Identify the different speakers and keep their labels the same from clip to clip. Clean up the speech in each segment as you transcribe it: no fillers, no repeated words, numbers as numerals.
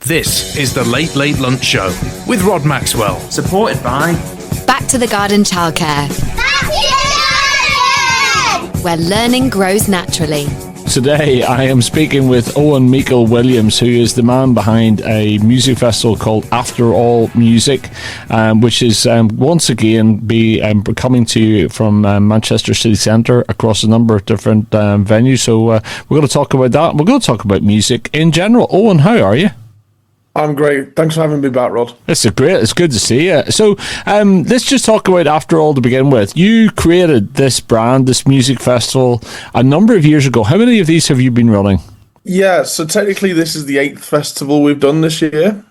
Speaker 1: This is the Late Late Lunch Show with Rod Maxwell.
Speaker 2: Supported by
Speaker 3: Back to the Garden Childcare, where learning grows naturally.
Speaker 4: Today I am speaking with Owen Miekle-Williams, who is the man behind a music festival called After All Music, which is once again coming to you from Manchester City Centre across a number of different venues. So we're going to talk about that. We're going to talk about music in general. Owen, how are you?
Speaker 5: I'm great. Thanks for having me back, Rod.
Speaker 4: It's great. It's good to see you. So let's just talk about After All to begin with. You created this brand, this music festival, a number of years ago. How many of these have you been running?
Speaker 5: Yeah, so technically this is the 8th festival we've done this year.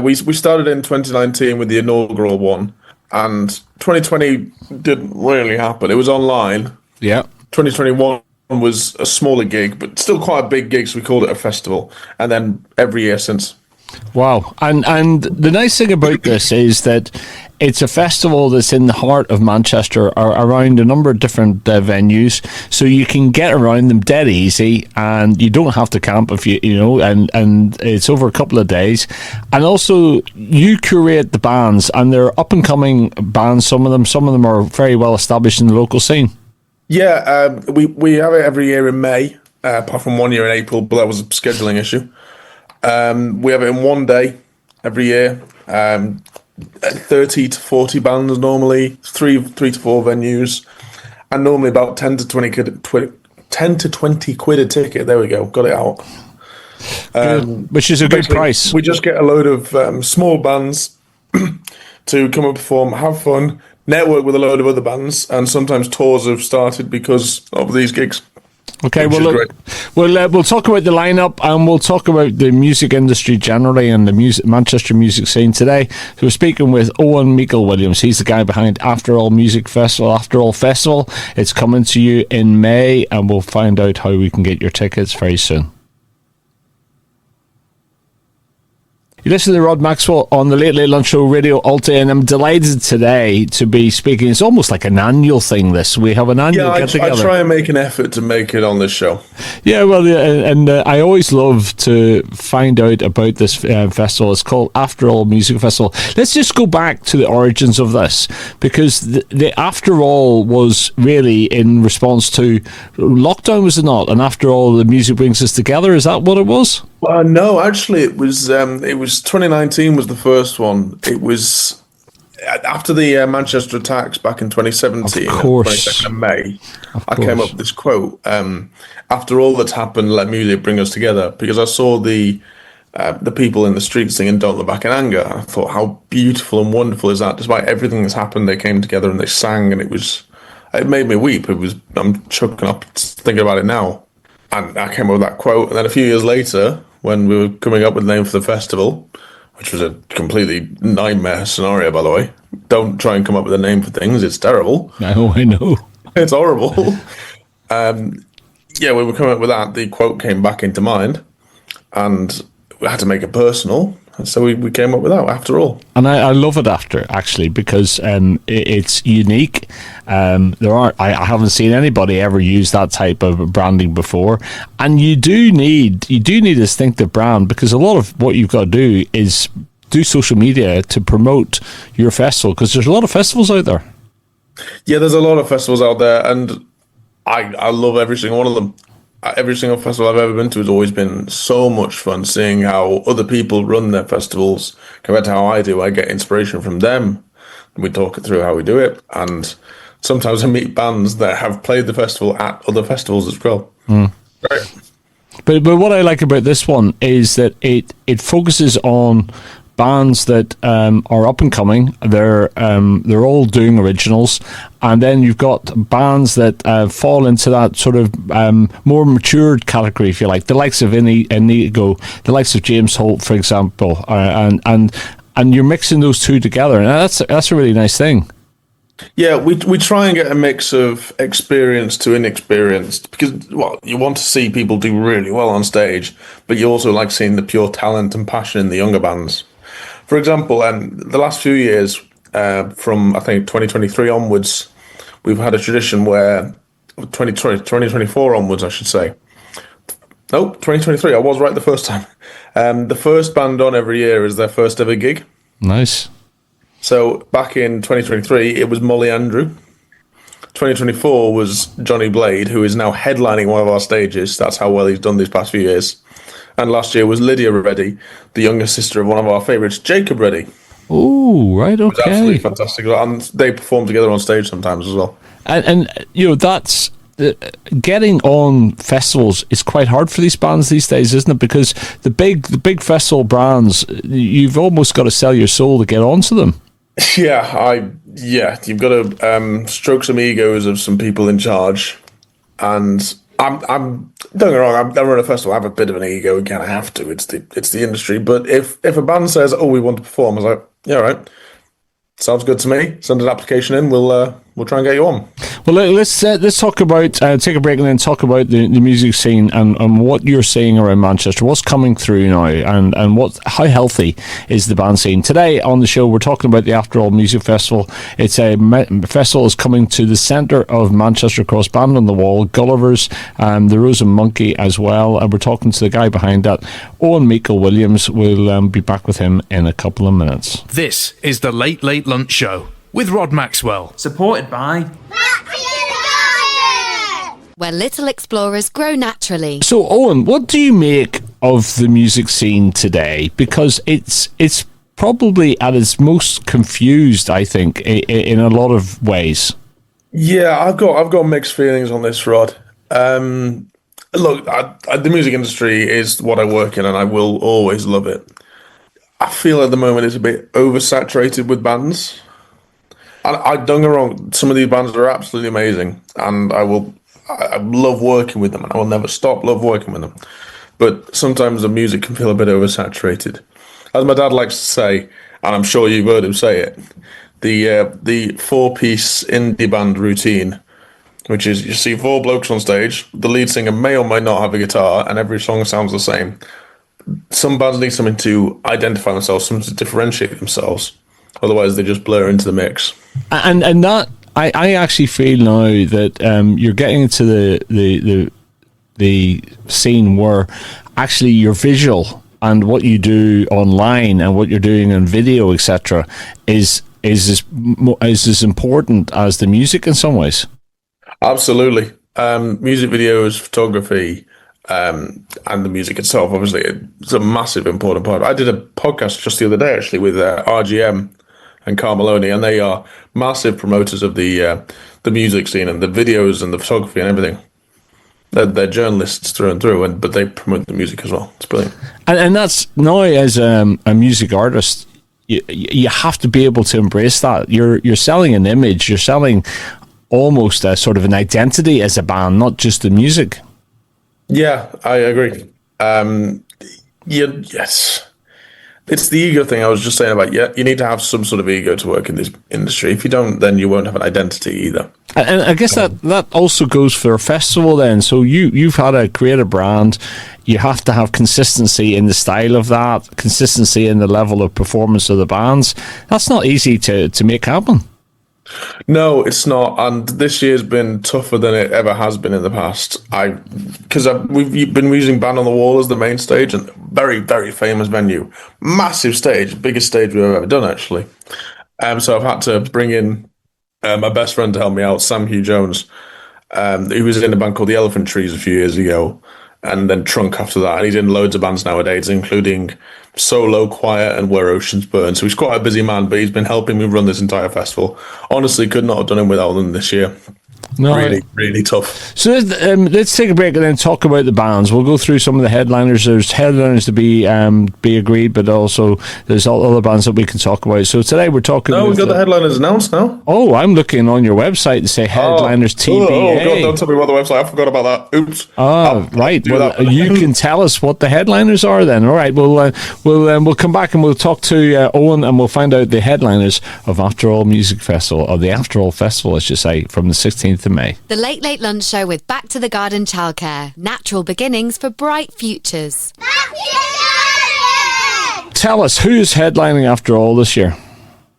Speaker 5: We started in 2019 with the inaugural one, and 2020 didn't really happen. It was online.
Speaker 4: Yeah.
Speaker 5: 2021 was a smaller gig, but still quite a big gig, so we called it a festival. And then every year since.
Speaker 4: Wow. And the nice thing about this is that it's a festival that's in the heart of Manchester, around a number of different venues, so you can get around them dead easy, and you don't have to camp if you know, and it's over a couple of days. And also you curate the bands, and they're up and coming bands. Some of them are very well established in the local scene.
Speaker 5: Yeah, we have it every year in May, apart from one year in April, but that was a scheduling issue. We have it in one day every year. 30 to 40 bands normally, three to four venues, and normally about 10 to 20 quid a ticket. There we go, got it out.
Speaker 4: Which is a good price.
Speaker 5: We just get a load of small bands to come and perform, have fun, network with a load of other bands, and sometimes tours have started because of these gigs.
Speaker 4: Okay, well, look, we'll talk about the lineup, and we'll talk about the music industry generally and the Manchester music scene today. So we're speaking with Owen Miekle-Williams. He's the guy behind After All Music Festival. After All Festival, it's coming to you in May, and we'll find out how we can get your tickets very soon. You listen to Rod Maxwell on the Late Late Lunch Show, Radio Alta, and I'm delighted today to be speaking. It's almost like an annual thing, this. We have an annual get-together.
Speaker 5: I try and make an effort to make it on this show.
Speaker 4: Yeah, well, and I always love to find out about this festival. It's called After All Music Festival. Let's just go back to the origins of this, because the After All was really in response to lockdown, was it not? And after all, the music brings us together. Is that what it was?
Speaker 5: No, actually, it was 2019 was the first one. It was after the Manchester attacks back in 2017,
Speaker 4: of course.
Speaker 5: 22nd of May. I
Speaker 4: course.
Speaker 5: came up with this quote: "After all that's happened, let music bring us together." Because I saw the people in the street singing "Don't Look Back in Anger." I thought, how beautiful and wonderful is that? Despite everything that's happened, they came together and they sang, and it made me weep. I'm choking up thinking about it now. And I came up with that quote, and then a few years later, when we were coming up with the name for the festival, which was a completely nightmare scenario, by the way. Don't try and come up with a name for things. It's terrible.
Speaker 4: No, I know.
Speaker 5: It's horrible. When we were coming up with that, the quote came back into mind, and we had to make it personal. And so we came up with that, After All.
Speaker 4: And I love it actually, because it's unique. I haven't seen anybody ever use that type of branding before. And you do need a distinctive brand, because a lot of what you've got to do is do social media to promote your festival, because there's a lot of festivals out there.
Speaker 5: Yeah, there's a lot of festivals out there, and I love every single one of them. Every single festival I've ever been to has always been so much fun, seeing how other people run their festivals compared to how I do. I get inspiration from them, and we talk it through how we do it. And sometimes I meet bands that have played the festival at other festivals as well. Right.
Speaker 4: But what I like about this one is that it focuses on bands that are up and coming. They're all doing originals, and then you've got bands that fall into that sort of more matured category, if you like, the likes of Inigo, the likes of James Holt, for example, and you're mixing those two together, and that's a really nice thing.
Speaker 5: Yeah, we try and get a mix of experienced to inexperienced, because, well, you want to see people do really well on stage, but you also like seeing the pure talent and passion in the younger bands. For example, the last few years, from I think 2023 onwards, we've had a tradition where 2024 onwards, I should say, Nope, 2023. I was right the first time. The first band on every year is their first ever gig.
Speaker 4: Nice.
Speaker 5: So back in 2023, it was Molly Andrew. 2024 was Johnny Blade, who is now headlining one of our stages. That's how well he's done these past few years. And last year was Lydia Reddy, the younger sister of one of our favourites, Jacob Reddy.
Speaker 4: Oh, right, okay.
Speaker 5: Absolutely fantastic. And they perform together on stage sometimes as well.
Speaker 4: And that's getting on festivals is quite hard for these bands these days, isn't it? Because the big festival brands, you've almost got to sell your soul to get onto them.
Speaker 5: Yeah, you've got to stroke some egos of some people in charge, and I'm don't get me wrong, I run a festival, I have a bit of an ego again. I have to. It's the industry. But if a band says, "Oh, we want to perform," I was like, "Yeah, all right, sounds good to me. Send an application in. We'll try and get you on."
Speaker 4: Well, let's talk about take a break and then talk about the music scene and what you're seeing around Manchester. What's coming through now, and how healthy is the band scene today? On the show, we're talking about the After All Music Festival. It's a festival is coming to the centre of Manchester across Band on the Wall, Gulliver's, the Rose and Monkey as well. And we're talking to the guy behind that, Owen Miekle-Williams. We'll be back with him in a couple of minutes.
Speaker 1: This is the Late Late Lunch Show with Rod Maxwell.
Speaker 2: Supported by
Speaker 3: Where little explorers grow naturally.
Speaker 4: So, Owen, what do you make of the music scene today? Because it's probably at its most confused, I think, in a lot of ways.
Speaker 5: Yeah, I've got mixed feelings on this, Rod. Look, the music industry is what I work in, and I will always love it. I feel at the moment it's a bit oversaturated with bands. And I don't get me wrong, some of these bands are absolutely amazing, and I love working with them, and I will never stop love working with them. But sometimes the music can feel a bit oversaturated. As my dad likes to say, and I'm sure you've heard him say it, the four-piece indie band routine, which is you see four blokes on stage, the lead singer may or may not have a guitar, and every song sounds the same. Some bands need something to identify themselves, something to differentiate themselves. Otherwise, they just blur into the mix.
Speaker 4: And that I actually feel now that you're getting into the scene where actually your visual and what you do online and what you're doing on video, etc., is as important as the music in some ways.
Speaker 5: Absolutely. Music videos, photography, and the music itself, obviously, it's a massive important part. I did a podcast just the other day, actually, with RGM and Carl Maloney, and they are massive promoters of the music scene and the videos and the photography and everything. They're journalists through and through, but they promote the music as well. It's brilliant.
Speaker 4: And that's now, as a music artist, you have to be able to embrace that. You're selling an image. You're selling almost a sort of an identity as a band, not just the music.
Speaker 5: Yeah, I agree. Yes. It's the ego thing I was just saying about, you need to have some sort of ego to work in this industry. If you don't, then you won't have an identity either.
Speaker 4: And I guess that also goes for a festival then. So you've had to create a brand. You have to have consistency in the style of that, consistency in the level of performance of the bands. That's not easy to make happen.
Speaker 5: No, it's not, and this year's been tougher than it ever has been in the past. Because we've been using Band on the Wall as the main stage, and very, very famous venue, massive stage, biggest stage we've ever done actually. So I've had to bring in my best friend to help me out, Sam Hugh Jones, who was in a band called the Elephant Trees a few years ago, and then Trunk after that. And he's in loads of bands nowadays, including Solo, Quiet, and Where Oceans Burn. So he's quite a busy man, but he's been helping me run this entire festival. Honestly, could not have done him without them this year. No, really tough.
Speaker 4: So let's take a break and then talk about the bands. We'll go through some of the headliners. There's headliners to be agreed, but also there's all other bands that we can talk about. So today we're talking.
Speaker 5: No, we've got the headliners announced now.
Speaker 4: Oh, I'm looking on your website to say headliners TBA.
Speaker 5: Oh God! Don't tell me about the website. I forgot about that. Oops.
Speaker 4: Right. Well, you can tell us what the headliners are then. All right. We'll come back and we'll talk to Owen and we'll find out the headliners of After All Music Festival, or the After All Festival, I should say, from the 16th of May.
Speaker 3: The Late Late Lunch Show with Back to the Garden Childcare. Natural beginnings for bright futures.
Speaker 4: Tell us, who's headlining After All this year?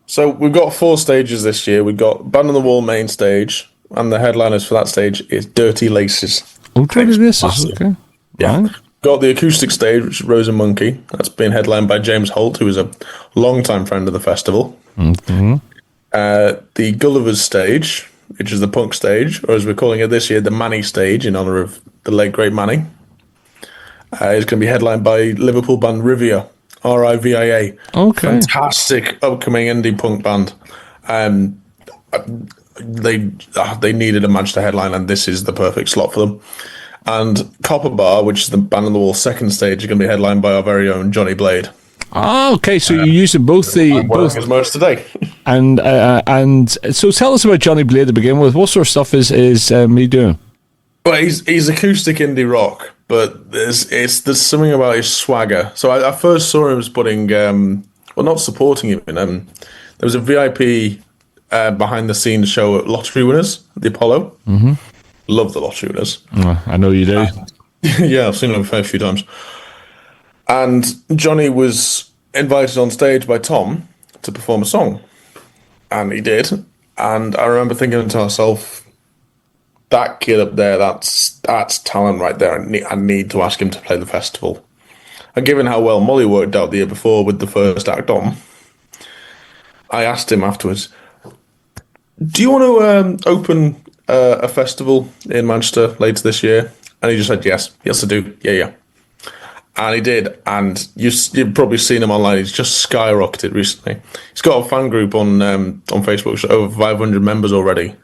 Speaker 5: So we've got 4 stages this year. We've got Band on the Wall main stage, and the headliners for that stage is Dirty Laces.
Speaker 4: Oh, Dirty Laces, okay.
Speaker 5: Yeah.
Speaker 4: Right.
Speaker 5: Got the acoustic stage, which is Rose and Monkey. That's been headlined by James Holt, who is a long-time friend of the festival.
Speaker 4: Mm-hmm.
Speaker 5: The Gulliver's stage, which is the punk stage, or as we're calling it this year, the Manny stage, in honour of the late great Manny, is going to be headlined by Liverpool band Rivia, Rivia.
Speaker 4: Okay.
Speaker 5: Fantastic upcoming indie punk band. They needed a Manchester headline, and this is the perfect slot for them. And Copper Bar, which is the Band on the Wall second stage, is going to be headlined by our very own Johnny Blade.
Speaker 4: Oh, okay. So you're using both
Speaker 5: As much today.
Speaker 4: and so tell us about Johnny Blade to begin with. What sort of stuff is he doing?
Speaker 5: Well, he's acoustic indie rock, but there's something about his swagger. So I first saw him putting, not supporting him. There was a VIP behind the scenes show at Lottery Winners, the Apollo. Mm-hmm. Love the Lottery Winners.
Speaker 4: I know you do.
Speaker 5: Yeah, I've seen them a fair few times. And Johnny was invited on stage by Tom to perform a song. And he did. And I remember thinking to myself, that kid up there, that's talent right there. I need to ask him to play the festival. And given how well Molly worked out the year before with the first act on, I asked him afterwards, do you want to open a festival in Manchester later this year? And he just said, yes, I do. Yeah. And he did, and you've probably seen him online. He's just skyrocketed recently. He's got a fan group on Facebook, which is over 500 members already.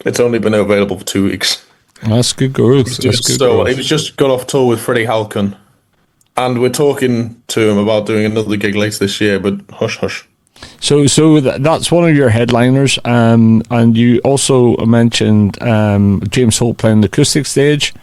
Speaker 5: It's only been available for 2 weeks.
Speaker 4: That's good growth.
Speaker 5: He was just got off tour with Freddie Halcon, and we're talking to him about doing another gig later this year, but hush, hush.
Speaker 4: So that's one of your headliners, and you also mentioned James Holt playing the acoustic stage,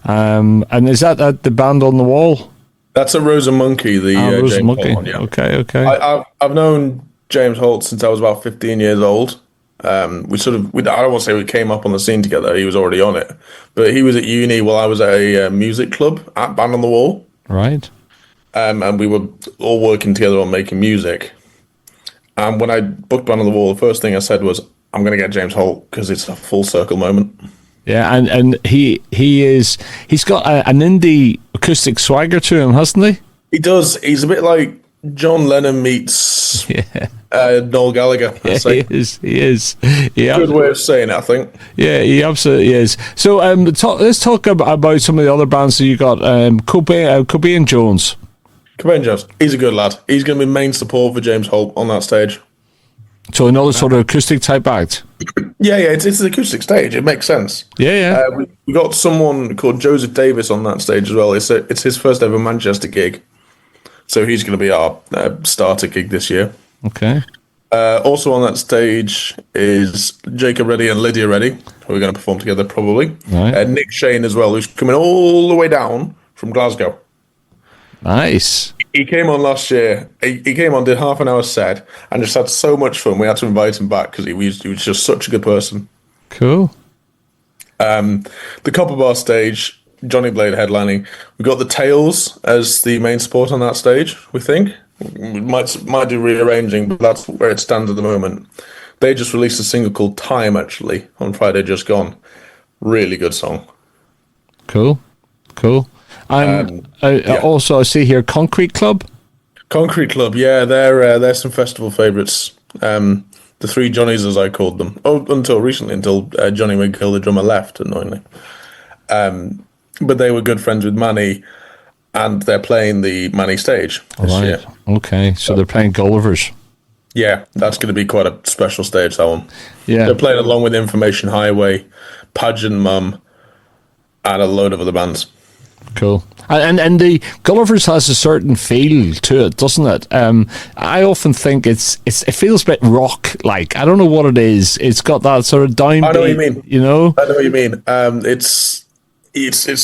Speaker 4: and is that at the Band on the Wall?
Speaker 5: That's a Rose and Monkey, the
Speaker 4: Rose
Speaker 5: James
Speaker 4: and Monkey.
Speaker 5: Holt one, yeah.
Speaker 4: Okay.
Speaker 5: I've known James Holt since I was about 15 years old. I don't want to say we came up on the scene together. He was already on it, but he was at uni while I was at a music club at Band on the Wall.
Speaker 4: Right.
Speaker 5: And we were all working together on making music. And when I booked Band on the Wall, the first thing I said was, I'm going to get James Holt because it's a full circle moment.
Speaker 4: Yeah, and he's got an indie acoustic swagger to him, hasn't he?
Speaker 5: He does. He's a bit like John Lennon meets Noel Gallagher.
Speaker 4: Yeah, he is. Yeah,
Speaker 5: good way of saying it, I think.
Speaker 4: Yeah, he absolutely is. So let's talk about some of the other bands that you got. Cobain Jones.
Speaker 5: Cobain Jones. He's a good lad. He's going to be main support for James Holt on that stage.
Speaker 4: So another sort of acoustic type act.
Speaker 5: Yeah, it's an acoustic stage. It makes sense.
Speaker 4: Yeah.
Speaker 5: We got someone called Joseph Davis on that stage as well. It's his first ever Manchester gig, so he's going to be our starter gig this year.
Speaker 4: Okay.
Speaker 5: Also on that stage is Jacob Reddy and Lydia Reddy, who are going to perform together probably.
Speaker 4: Right.
Speaker 5: Nick Shane as well, who's coming all the way down from Glasgow.
Speaker 4: Nice.
Speaker 5: He came on last year. He came on, did half an hour set, and just had so much fun. We had to invite him back because he was just such a good person.
Speaker 4: Cool.
Speaker 5: The Copper Bar stage, Johnny Blade headlining. We got the Tails as the main support on that stage. We think we might do rearranging, but that's where it stands at the moment. They just released a single called "Time" actually on Friday just gone. Really good song.
Speaker 4: Cool. And also, I see here Concrete Club.
Speaker 5: Concrete Club, yeah, they're some festival favourites. The three Johnnies, as I called them. Oh, until recently, until Johnny McGill, the drummer, left, annoyingly. But they were good friends with Manny, and they're playing the Manny stage this year.
Speaker 4: Okay, so they're playing Gullivers.
Speaker 5: Yeah, that's going to be quite a special stage, that one.
Speaker 4: Yeah.
Speaker 5: They're playing along with Information Highway, Pageant Mum, and a load of other bands.
Speaker 4: Cool. And the Gullivers has a certain feel to it, doesn't it? I often think it feels a bit rock like. I don't know what it is. It's got that sort of downbeat.
Speaker 5: I know what you mean.
Speaker 4: You know?
Speaker 5: I know what you mean. It's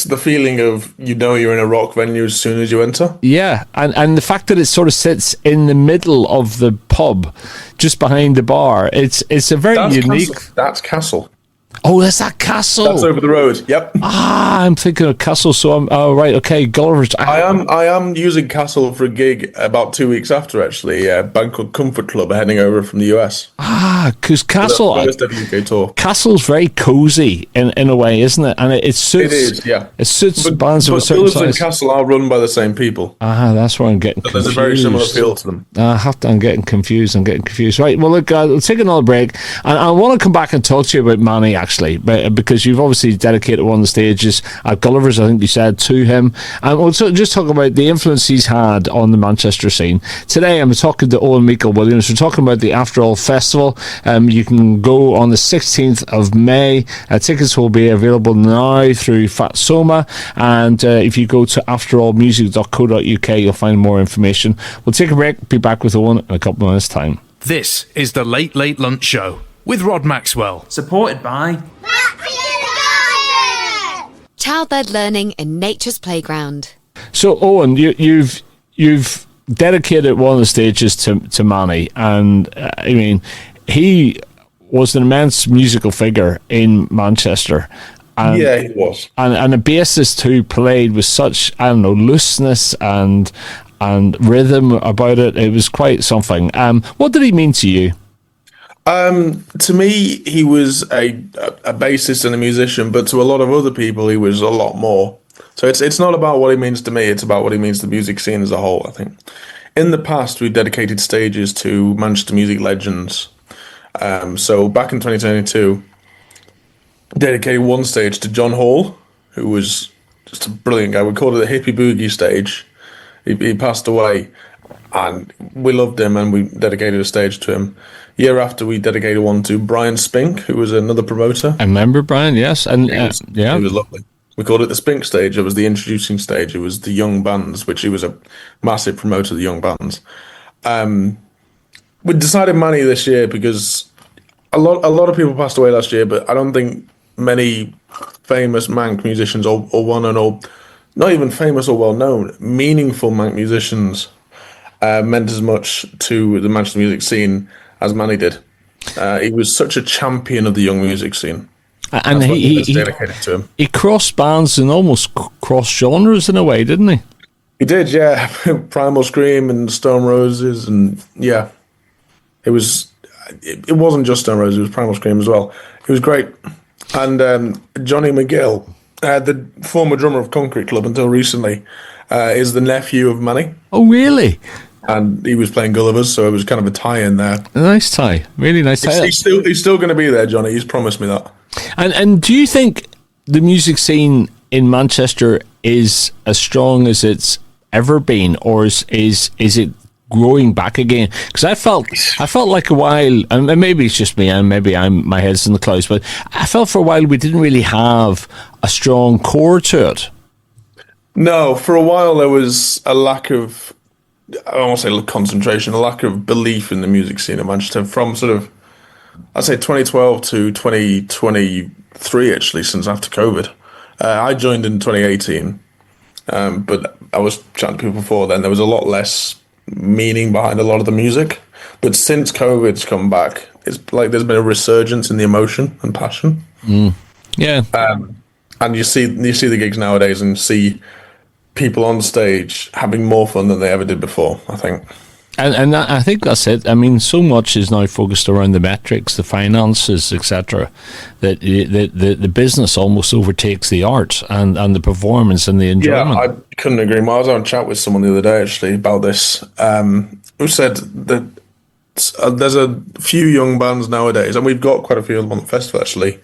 Speaker 5: the feeling of you're in a rock venue as soon as you enter.
Speaker 4: Yeah, and the fact that it sort of sits in the middle of the pub, just behind the bar. It's a very unique.
Speaker 5: That's Castle.
Speaker 4: Oh, that's that castle.
Speaker 5: That's over the road. Yep.
Speaker 4: I'm thinking of Castle. So I'm right. Okay, Gulliver's.
Speaker 5: I am using Castle for a gig about 2 weeks after, actually. Bangkok Comfort Club are heading over from the US.
Speaker 4: Because Castle.
Speaker 5: For the first ever UK tour.
Speaker 4: Castle's very cozy in a way, isn't it? And it suits.
Speaker 5: It is, yeah.
Speaker 4: It suits
Speaker 5: But
Speaker 4: bands of a certain
Speaker 5: Gulliver's and
Speaker 4: size.
Speaker 5: Castle are run by the same people.
Speaker 4: That's where I'm getting
Speaker 5: But
Speaker 4: confused.
Speaker 5: there's a very similar feel to them.
Speaker 4: I'm getting confused. Right. Well, look, let's take another break. And I want to come back and talk to you about Manny, actually, because you've obviously dedicated one of the stages at Gulliver's, I think you said, to him. And we'll just talk about the influence he's had on the Manchester scene. Today, I'm talking to Owen Miekle-Williams. We're talking about the After All Festival. You can go on the 16th of May. Tickets will be available now through Fatsoma. And if you go to afterallmusic.co.uk, you'll find more information. We'll take a break. Be back with Owen in a couple of minutes' time.
Speaker 1: This is the Late Late Lunch Show with Rod Maxwell.
Speaker 2: Supported by
Speaker 3: Child-led learning in nature's playground.
Speaker 4: So, Owen, you've dedicated one of the stages to Manny, and I mean, he was an immense musical figure in Manchester. And,
Speaker 5: Yeah, he was.
Speaker 4: and a bassist who played with such, I don't know, looseness and rhythm about it. It was quite something. What did he mean to you?
Speaker 5: To me, he was a bassist and a musician, but to a lot of other people, he was a lot more. So it's not about what he means to me, it's about what he means to the music scene as a whole, I think. In the past, we dedicated stages to Manchester music legends. So back in 2022, dedicated one stage to John Hall, who was just a brilliant guy. We called it the Hippie Boogie stage. He passed away, and we loved him, and we dedicated a stage to him. Year after, we dedicated one to Brian Spink, who was another promoter.
Speaker 4: I remember Brian, yes, and
Speaker 5: He was
Speaker 4: yeah,
Speaker 5: lovely. We called it the Spink stage. It was the introducing stage. It was the young bands, which he was a massive promoter of the young bands. We decided Manny this year because a lot of people passed away last year, but I don't think many famous Manc musicians or well-known, or not even famous or well-known, meaningful Manc musicians meant as much to the Manchester music scene as Manny did. He was such a champion of the young music scene.
Speaker 4: and
Speaker 5: That's what
Speaker 4: he
Speaker 5: was dedicated to him.
Speaker 4: he crossed bands and almost crossed genres in a way, didn't he?
Speaker 5: He did, yeah. Primal Scream and Stone Roses, and yeah, it was. It wasn't just Stone Roses; it was Primal Scream as well. It was great. And Johnny McGill, the former drummer of Concrete Club until recently, is the nephew of Manny,
Speaker 4: Oh, really?
Speaker 5: and he was playing Gulliver's, so it was kind of a tie-in there.
Speaker 4: A nice tie, really nice tie.
Speaker 5: He's still going to be there, Johnny. He's promised me that.
Speaker 4: And do you think the music scene in Manchester is as strong as it's ever been, or is it growing back again? Because I felt like a while, and maybe it's just me, and maybe my head's in the clouds, but I felt for a while we didn't really have a strong core to it.
Speaker 5: No, for a while there was a lack of, I don't want to say concentration, a lack of belief in the music scene in Manchester from sort of, I'd say 2012 to 2023, actually, since after COVID. I joined in 2018, but I was chatting to people before then. There was a lot less meaning behind a lot of the music. But since COVID's come back, it's like there's been a resurgence in the emotion and passion.
Speaker 4: Yeah.
Speaker 5: And you see the gigs nowadays and see people on stage having more fun than they ever did before, I think.
Speaker 4: And I think that's it. I mean, so much is now focused around the metrics, the finances, etc., that the business almost overtakes the art and the performance and the enjoyment.
Speaker 5: Yeah, I couldn't agree more. I was on a chat with someone the other day, actually, about this, who said that there's a few young bands nowadays, and we've got quite a few of them on the festival, actually,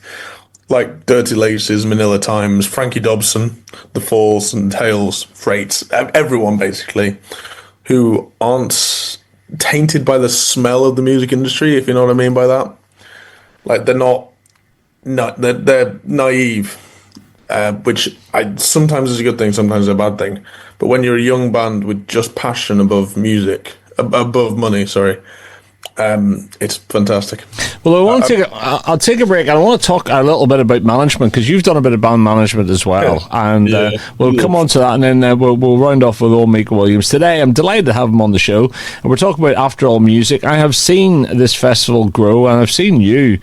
Speaker 5: like Dirty Laces, Manila Times, Frankie Dobson, The Falls and Tales, Freights, everyone, basically, who aren't tainted by the smell of the music industry, if you know what I mean by that. Like, they're naive, which sometimes is a good thing, sometimes is a bad thing. But when you're a young band with just passion above money, It's fantastic.
Speaker 4: Well, I'll take a break. I want to talk a little bit about management because you've done a bit of band management as well, and we'll come on to that, and then we'll round off with old Miekle-Williams. Today, I'm delighted to have him on the show, and we're talking about After All Music. I have seen this festival grow, and I've seen you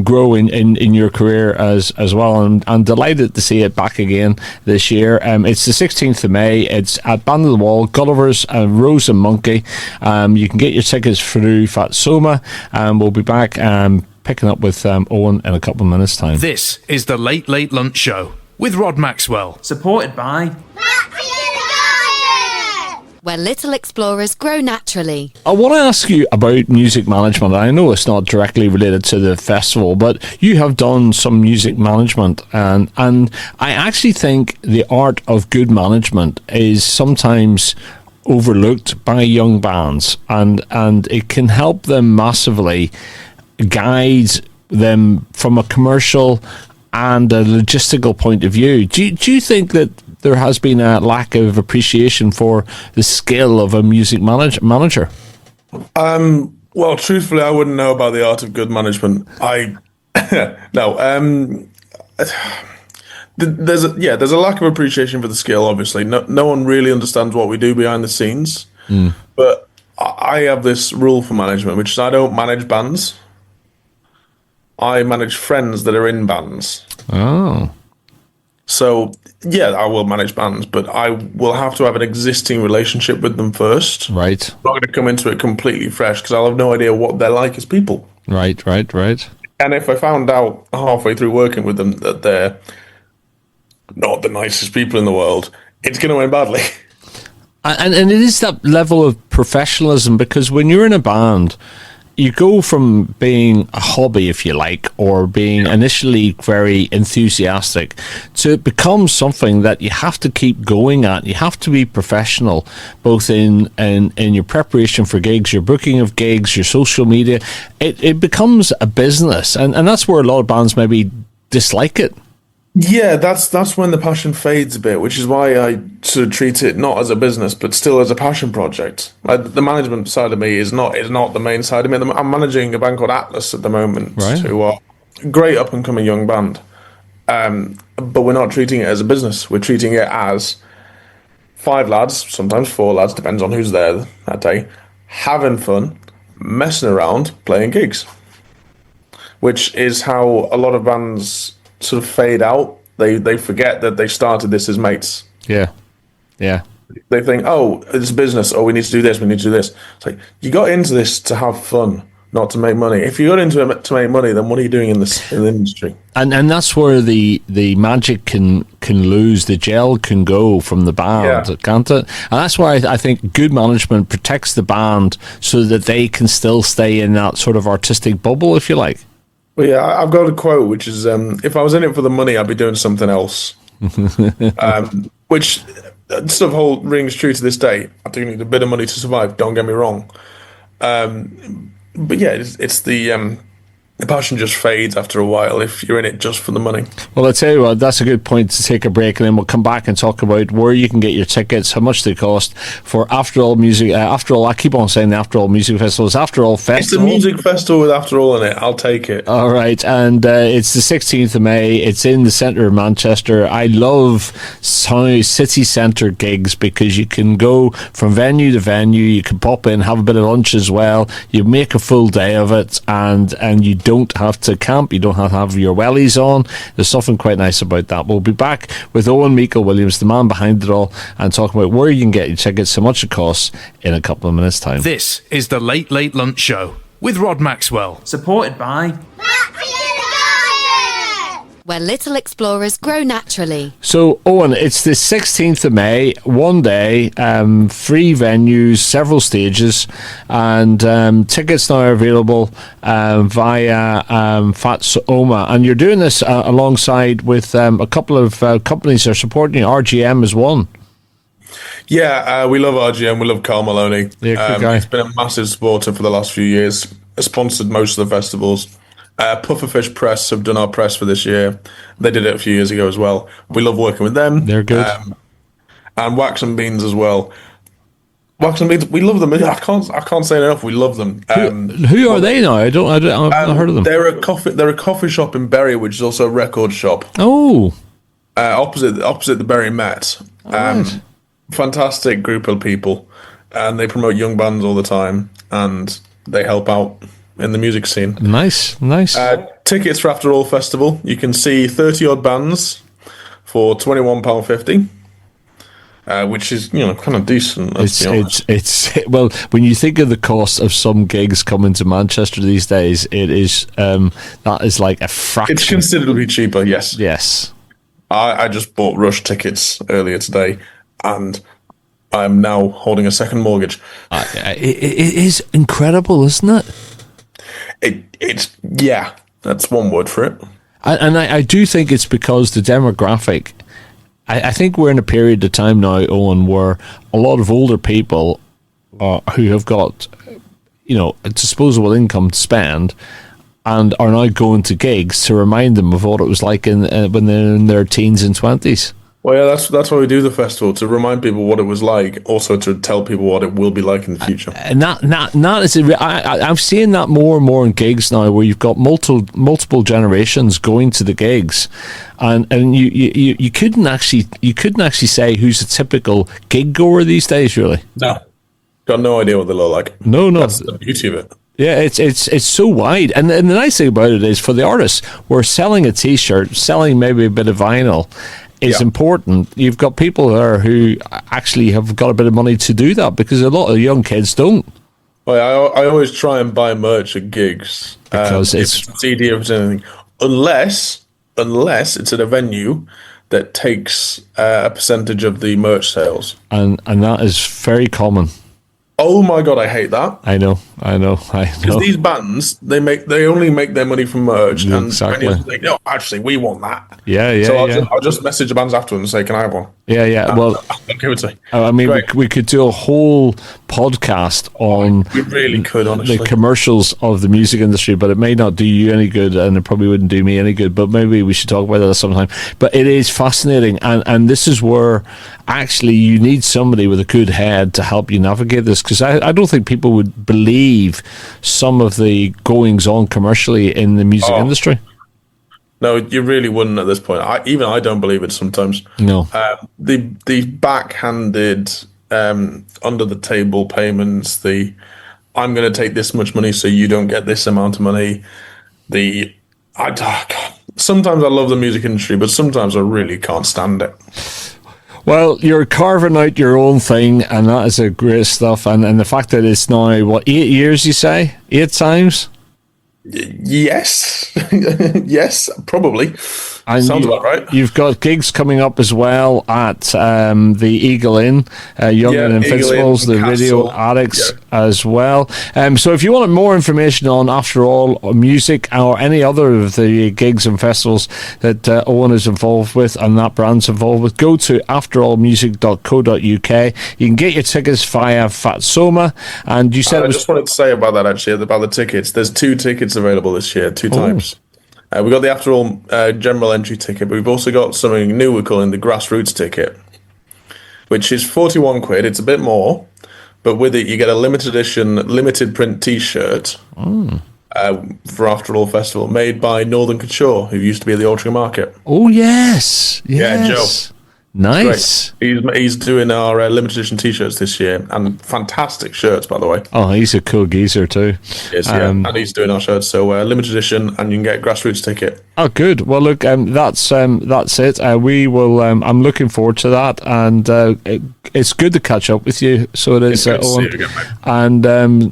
Speaker 4: grow in your career as well, and I'm delighted to see it back again this year. It's the 16th of May. It's at Band of the Wall, Gullivers, Rose and Monkey. You can get your tickets through Fat Soma, and we'll be back picking up with Owen in a couple of minutes' time.
Speaker 1: This is the Late Late Lunch Show with Rod Maxwell.
Speaker 2: Supported by
Speaker 3: Where little explorers grow naturally.
Speaker 4: I want to ask you about music management. I know it's not directly related to the festival, but you have done some music management, and I actually think the art of good management is sometimes overlooked by young bands, and it can help them massively guide them from a commercial and a logistical point of view. Do you think that there has been a lack of appreciation for the skill of a music manager?
Speaker 5: Well, truthfully, I wouldn't know about the art of good management. There's a lack of appreciation for the skill. Obviously, no one really understands what we do behind the scenes. But I have this rule for management, which is I don't manage bands. I manage friends that are in bands.
Speaker 4: Oh.
Speaker 5: So, yeah, I will manage bands, but I will have to have an existing relationship with them first.
Speaker 4: Right.
Speaker 5: I'm not going to come into it completely fresh because I'll have no idea what they're like as people.
Speaker 4: Right.
Speaker 5: And if I found out halfway through working with them that they're not the nicest people in the world, it's going to end badly.
Speaker 4: And it is that level of professionalism, because when you're in a band, you go from being a hobby, if you like, or being initially very enthusiastic, to it becomes something that you have to keep going at. You have to be professional, both in your preparation for gigs, your booking of gigs, your social media. It becomes a business, and that's where a lot of bands maybe dislike it.
Speaker 5: Yeah, that's when the passion fades a bit, which is why I sort of treat it not as a business, but still as a passion project. Like, the management side of me is not the main side of me. I'm managing a band called Atlas at the moment,
Speaker 4: right,
Speaker 5: who are a great up and coming young band. But we're not treating it as a business. We're treating it as 5 lads, sometimes 4 lads, depends on who's there that day, having fun, messing around, playing gigs. Which is how a lot of bands sort of fade out. They forget that they started this as mates.
Speaker 4: Yeah.
Speaker 5: They think, oh, it's business. Oh, we need to do this. We need to do this. It's like, you got into this to have fun, not to make money. If you got into it to make money, then what are you doing in the industry? And
Speaker 4: that's where the magic can lose, the gel can go from the band, can't it? And that's why I think good management protects the band so that they can still stay in that sort of artistic bubble, if you like.
Speaker 5: Well, yeah, I've got a quote, which is, if I was in it for the money, I'd be doing something else. Which sort of rings true to this day. I do need a bit of money to survive, don't get me wrong. But yeah, it's the passion just fades after a while if you're in it just for the money.
Speaker 4: Well, I'll tell you what, that's a good point to take a break, and then we'll come back and talk about where you can get your tickets, how much they cost for After All Music. After All, I keep on saying the After All Music Festival. It's After All Festival.
Speaker 5: It's a music festival with After All in it. I'll take it.
Speaker 4: All right, and it's the 16th of May. It's in the centre of Manchester. I love city centre gigs because you can go from venue to venue. You can pop in, have a bit of lunch as well. You make a full day of it, and you don't have to camp. You don't have to have your wellies on. There's something quite nice about that. We'll be back with Owen Miekle-Williams, the man behind it all, and talking about where you can get your tickets, how much it costs, in a couple of minutes' time.
Speaker 1: This is the Late Late Lunch Show with Rod Maxwell.
Speaker 2: Supported by
Speaker 3: Where little explorers grow naturally.
Speaker 4: So, Owen, it's the 16th of May, one day, 3 venues, several stages, and tickets now are available via Fat Soma. And you're doing this alongside with a couple of companies that are supporting you. RGM is one.
Speaker 5: Yeah, we love RGM. We love Carl Maloney.
Speaker 4: Yeah, good guy.
Speaker 5: He's been a massive supporter for the last few years. Sponsored most of the festivals. Pufferfish Press have done our press for this year. They did it a few years ago as well. We love working with them.
Speaker 4: They're good.
Speaker 5: And Wax and Beans as well. We love them. I can't say enough. We love them.
Speaker 4: Who are they now? I've not heard of them.
Speaker 5: They're a coffee shop in Bury, which is also a record shop.
Speaker 4: Oh,
Speaker 5: Opposite the Bury Met.
Speaker 4: Right.
Speaker 5: Fantastic group of people, and they promote young bands all the time, and they help out in the music scene.
Speaker 4: Nice.
Speaker 5: Tickets for After All Festival. You can see 30 odd bands for £21.50. Which is, kind of decent.
Speaker 4: It's well, when you think of the cost of some gigs coming to Manchester these days, it is that is like a fraction.
Speaker 5: It's considerably cheaper. Yes.
Speaker 4: Yes.
Speaker 5: I just bought Rush tickets earlier today, and I'm now holding a second mortgage.
Speaker 4: It is incredible, isn't it?
Speaker 5: It's that's one word for it.
Speaker 4: And I do think it's because the demographic. I think we're in a period of time now, Owen, where a lot of older people who have got, a disposable income to spend and are now going to gigs to remind them of what it was like when they're in their teens and 20s.
Speaker 5: Well, yeah, that's why we do the festival, to remind people what it was like, also to tell people what it will be like in the future.
Speaker 4: And that is, I'm seeing that more and more in gigs now, where you've got multiple generations going to the gigs, and you couldn't actually say who's a typical gig goer these days, really.
Speaker 5: No, got no idea what they look like.
Speaker 4: No,
Speaker 5: that's the beauty of it.
Speaker 4: Yeah, it's so wide, and the nice thing about it is, for the artists, we're selling a T-shirt, selling maybe a bit of vinyl. Is important. You've got people there who actually have got a bit of money to do that, because a lot of young kids don't.
Speaker 5: Well, I always try and buy merch at gigs
Speaker 4: because
Speaker 5: it's CD or anything, unless it's at a venue that takes a percentage of the merch sales,
Speaker 4: and that is very common.
Speaker 5: Oh my god, I hate that.
Speaker 4: I know.
Speaker 5: Because these bands, they only make their money from merch, and
Speaker 4: exactly.
Speaker 5: Like, no, actually, we want that.
Speaker 4: Yeah.
Speaker 5: So I'll just message the bands afterwards and say, "Can I have one?"
Speaker 4: Yeah. Well,
Speaker 5: I'll give it to you.
Speaker 4: I mean, we could do a whole podcast on
Speaker 5: we really could, honestly,
Speaker 4: the commercials of the music industry, but it may not do you any good, and it probably wouldn't do me any good. But maybe we should talk about that sometime. But it is fascinating, and this is where actually you need somebody with a good head to help you navigate this, because I don't think people would believe some of the goings on commercially in the music industry.
Speaker 5: No, you really wouldn't at this point. I don't believe it sometimes.
Speaker 4: No.
Speaker 5: The backhanded, under the table payments, I'm going to take this much money so you don't get this amount of money. Sometimes I love the music industry, but sometimes I really can't stand it.
Speaker 4: Well, you're carving out your own thing, and that is a great stuff. And the fact that it's now, 8 years, you say? 8 times?
Speaker 5: Yes. Yes, probably.
Speaker 4: And
Speaker 5: sounds about right.
Speaker 4: You've got gigs coming up as well at the Eagle Inn, Young and Invincibles, the Radio Addicts as well. So if you want more information on After All Music or any other of the gigs and festivals that Owen is involved with and that brand's involved with, go to afterallmusic.co.uk. You can get your tickets via Fatsoma. And you said
Speaker 5: I just wanted to say about that, actually, about the tickets. There's 2 tickets available this year, 2 types. We've got the After All general entry ticket, but we've also got something new we're calling the Grassroots ticket, which is £41. It's a bit more, but with it you get a limited edition, limited print T-shirt for After All Festival, made by Northern Couture, who used to be at the Altrincham Market.
Speaker 4: Oh, yes.
Speaker 5: Yeah, Joe.
Speaker 4: Nice.
Speaker 5: He's doing our limited edition T-shirts this year, and fantastic shirts, by the way.
Speaker 4: Oh, he's a cool geezer too.
Speaker 5: Yes, and he's doing our shirts. So limited edition, and you can get a Grassroots ticket.
Speaker 4: Oh, good. Well, look, that's it. We will. I'm looking forward to that, and it's good to catch up with you. So it is, Owen. And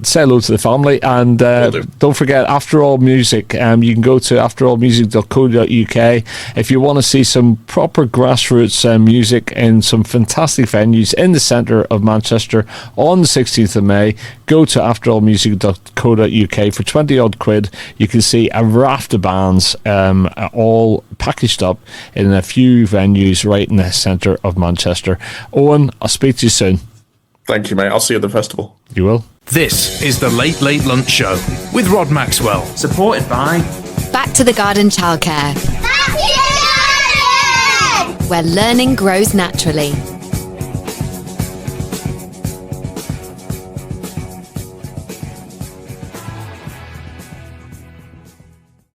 Speaker 4: say hello to the family, and don't forget After All Music. You can go to afterallmusic.co.uk if you want to see some proper grassroots music in some fantastic venues in the centre of Manchester on the 16th of May. Go to afterallmusic.co.uk for 20 odd quid. You can see a raft of bands all packaged up in a few venues right in the centre of Manchester. Owen, I'll speak to you soon.
Speaker 5: Thank you, mate. I'll see you at the festival.
Speaker 4: You will.
Speaker 1: This is the Late Late Lunch Show with Rod Maxwell.
Speaker 2: Supported by
Speaker 3: Back to the Garden Childcare, where learning grows naturally.